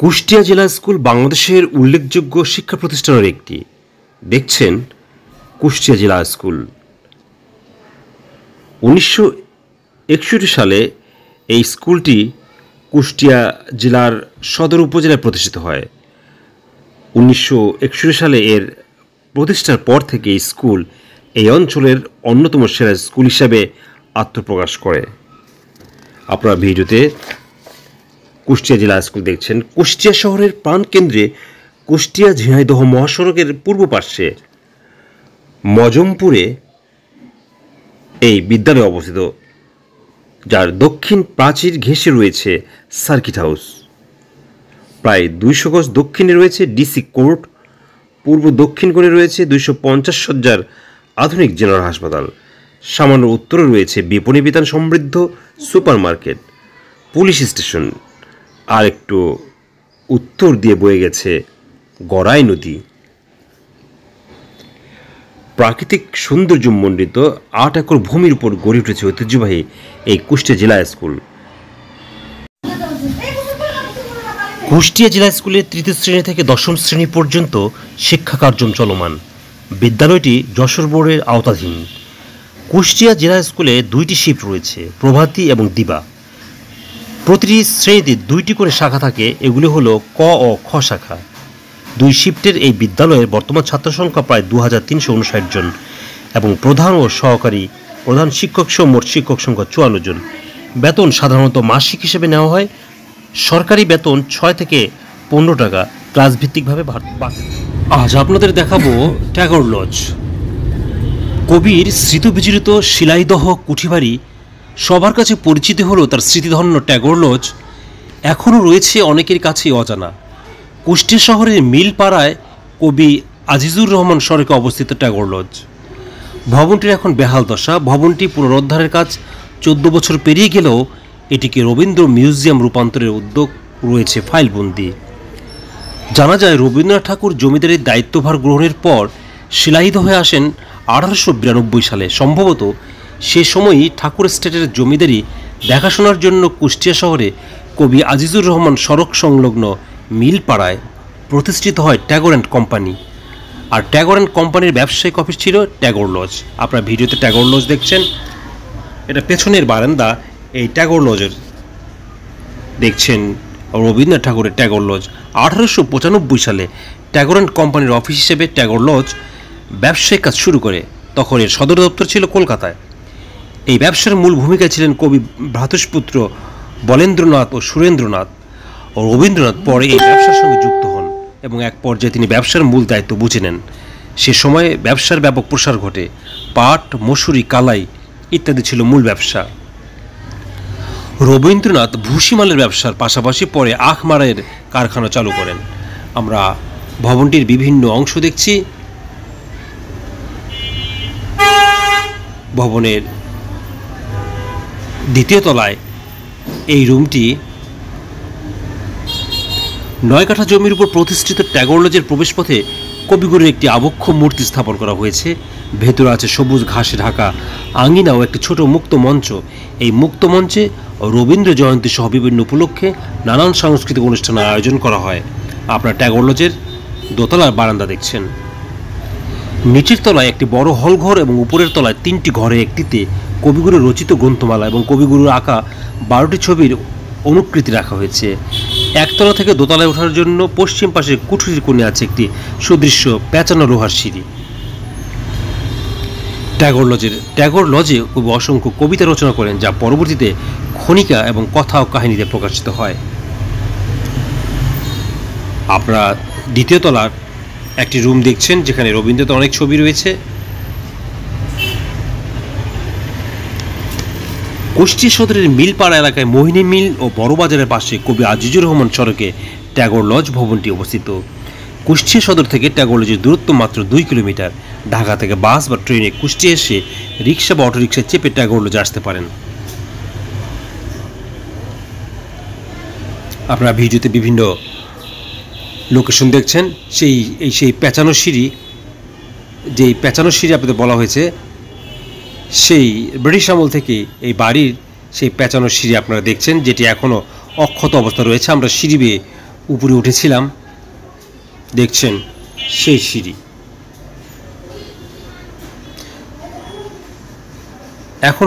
কুষ্টিয়া জেলা স্কুল বাংলাদেশের উল্লেখযোগ্য শিক্ষা প্রতিষ্ঠানের একটি। দেখছেন কুষ্টিয়া জেলা স্কুল। 1961 সালে এই স্কুলটি কুষ্টিয়া জেলার সদর উপজেলায় প্রতিষ্ঠিত হয়। 1961 সালে এর প্রতিষ্ঠার পর থেকে এই স্কুল এই অঞ্চলের অন্যতম সেরা স্কুল হিসাবে আত্মপ্রকাশ করে। আপনারা ভিডিওতে কুষ্টিয়া জেলা স্কুল দেখছেন। কুষ্টিয়া শহরের প্রাণকেন্দ্রে কুষ্টিয়া ঝিনাইদহ মহাসড়কের পূর্ব পার্শ্বে মজমপুরে এই বিদ্যালয় অবস্থিত, যার দক্ষিণ প্রাচীর ঘেঁষে রয়েছে সার্কিট হাউস। প্রায় 200 গজ দক্ষিণে রয়েছে ডিসি কোর্ট, পূর্ব দক্ষিণ কোণে রয়েছে 250 শয্যার আধুনিক জেনারেল হাসপাতাল, সামান্য উত্তরে রয়েছে বিপণী বিতান সমৃদ্ধ সুপার মার্কেট, পুলিশ স্টেশন, আর একটু উত্তর দিয়ে বয়ে গেছে গড়াই নদী। প্রাকৃতিক সৌন্দর্যমণ্ডিত 8 একর ভূমির উপর গড়ে উঠেছে ঐতিহ্যবাহী এই কুষ্টিয়া জেলা স্কুল। কুষ্টিয়া জেলা স্কুলে তৃতীয় শ্রেণী থেকে দশম শ্রেণী পর্যন্ত শিক্ষা কার্যক্রম চলমান। বিদ্যালয়টি যশোর বোর্ডের আওতাধীন। কুষ্টিয়া জেলা স্কুলে 2টি শিফট রয়েছে, প্রভাতী এবং দিবা। প্রতিটি শ্রেণীতে 2টি করে শাখা থাকে, এগুলি হলো ক ও খ শাখা। 2 শিফটের এই বিদ্যালয়ের বর্তমান ছাত্র সংখ্যা প্রায় 2359 জন এবং প্রধান ও সহকারী প্রধান শিক্ষক সহ মোট শিক্ষক সংখ্যা 54 জন। বেতন সাধারণত মাসিক হিসেবে নেওয়া হয়। সরকারি বেতন 6 থেকে 15 টাকা, ক্লাস ভিত্তিকভাবে বাড়ে। আজ আপনাদের দেখাবো ট্যাগর লজ। কবির স্মৃতিবিজড়িত শিলাইদহ কুঠিবাড়ি সবার কাছে পরিচিত হলো তার স্মৃতিধন্য ট্যাগর লজ এখনও রয়েছে অনেকের কাছেই অজানা। কুষ্টিয়া শহরের মিলপাড়ায় কবি আজিজুর রহমান সড়কে অবস্থিত ট্যাগর লজ। ভবনটির এখন বেহাল দশা। ভবনটি পুনরুদ্ধারের কাজ 14 বছর পেরিয়ে গেলেও এটিকে রবীন্দ্র মিউজিয়াম রূপান্তরের উদ্যোগ রয়েছে ফাইলবন্দি। জানা যায় রবীন্দ্রনাথ ঠাকুর জমিদারির দায়িত্বভার গ্রহণের পর শিলাইদহে আসেন 1892 সালে। সম্ভবত সে সময়ই ঠাকুর এস্টেটের জমিদারি দেখাশোনার জন্য কুষ্টিয়া শহরে কবি আজিজুর রহমান সড়ক সংলগ্ন মিলপাড়ায় প্রতিষ্ঠিত হয় ট্যাগর অ্যান্ড কোম্পানি। আর ট্যাগর অ্যান্ড কোম্পানির ব্যবসায়িক অফিস ছিল ট্যাগর লজ। আপনারা ভিডিওতে ট্যাগর লজ দেখছেন, এটা পেছনের বারান্দা এই ট্যাগর লজের। দেখছেন রবীন্দ্রনাথ ঠাকুরের ট্যাগর লজ। 1895 সালে ট্যাগর অ্যান্ড কোম্পানির অফিস হিসেবে ট্যাগর লজ ব্যবসায়িক কাজ শুরু করে। তখন এর সদর দপ্তর ছিল কলকাতায়। এই ব্যবসার মূল ভূমিকায় ছিলেন কবি ভ্রাতুষ্পুত্র বলেন্দ্রনাথ ও সুরেন্দ্রনাথ ও রবীন্দ্রনাথ। পরে এই ব্যবসার সঙ্গে যুক্ত হন এবং এক পর্যায়ে তিনি ব্যবসার মূল দায়িত্ব বুঝে নেন। সে সময়ে ব্যবসার ব্যাপক প্রসার ঘটে। পাট, মসুরি, কালাই ইত্যাদি ছিল মূল ব্যবসা। রবীন্দ্রনাথ ভুসিমালের ব্যবসার পাশাপাশি পরে আখমারের কারখানা চালু করেন। আমরা ভবনটির বিভিন্ন অংশ দেখছি। ভবনের দ্বিতীয় তলায় এই রুমটি 9 কাঠা জমির উপর প্রতিষ্ঠিত ট্যাগর লজের প্রবেশপথে কবিগুরুর একটি আবক্ষ মূর্তি স্থাপন করা হয়েছে। ভেতরে আছে সবুজ ঘাসে ঢাকা আঙিনা ও একটি ছোট মুক্ত মঞ্চ। এই মুক্ত মঞ্চে রবীন্দ্র জয়ন্তী সহ বিভিন্ন উপলক্ষে নানান সাংস্কৃতিক অনুষ্ঠানের আয়োজন করা হয়। আপনারা ট্যাগর লজের দোতলার বারান্দা দেখছেন। নিচের তলায় একটি বড় হলঘর এবং উপরের তলায় 3টি ঘরে একটিতে কবিগুরুর রচিত গ্রন্থমালা এবং কবিগুরুর আঁকা 12টি ছবির অনুকৃতি রাখা হয়েছে। একতলা থেকে দোতলায় ওঠার জন্য পশ্চিম পাশে কুঠুরির কোণে আছে একটি সুদৃশ্য পেঁচানো লোহার সিঁড়ি। ট্যাগর লজে কবি অসংখ্য কবিতা রচনা করেন, যা পরবর্তীতে খনিকা এবং কথা ও কাহিনীতে প্রকাশিত হয়। আপনারা দ্বিতীয় তলার একটি রুম দেখছেন, যেখানে রবীন্দ্রনাথের অনেক ছবি রয়েছে। কুষ্টিয়া সদরের মিলপাড়া এলাকায় মোহিনী মিল ও বড়বাজারের পাশে কবি আজিজুর রহমান সড়কে ট্যাগর লজ ভবনটি অবস্থিত। কুষ্টিয়া সদর থেকে ট্যাগর লজের দূরত্ব মাত্র 2 কিলোমিটার। ঢাকা থেকে বাস বা ট্রেনে কুষ্টিয়া এসে রিক্সা বা অটোরিক্সায় চেপে ট্যাগর লজে আসতে পারেন। আপনারা ভিডিওতে বিভিন্ন লোকেশন দেখছেন। সেই পেঁচানো সিঁড়ি, যেই পেঁচানো সিঁড়ি আপনাদের বলা হয়েছে, সেই ব্রিটিশ আমল থেকে এই বাড়ির সেই পেঁচানো সিঁড়ি আপনারা দেখছেন, যেটি এখনও অক্ষত অবস্থা রয়েছে। আমরা সিঁড়ি বেয়ে উপরে উঠেছিলাম, দেখছেন সেই সিঁড়ি। এখনও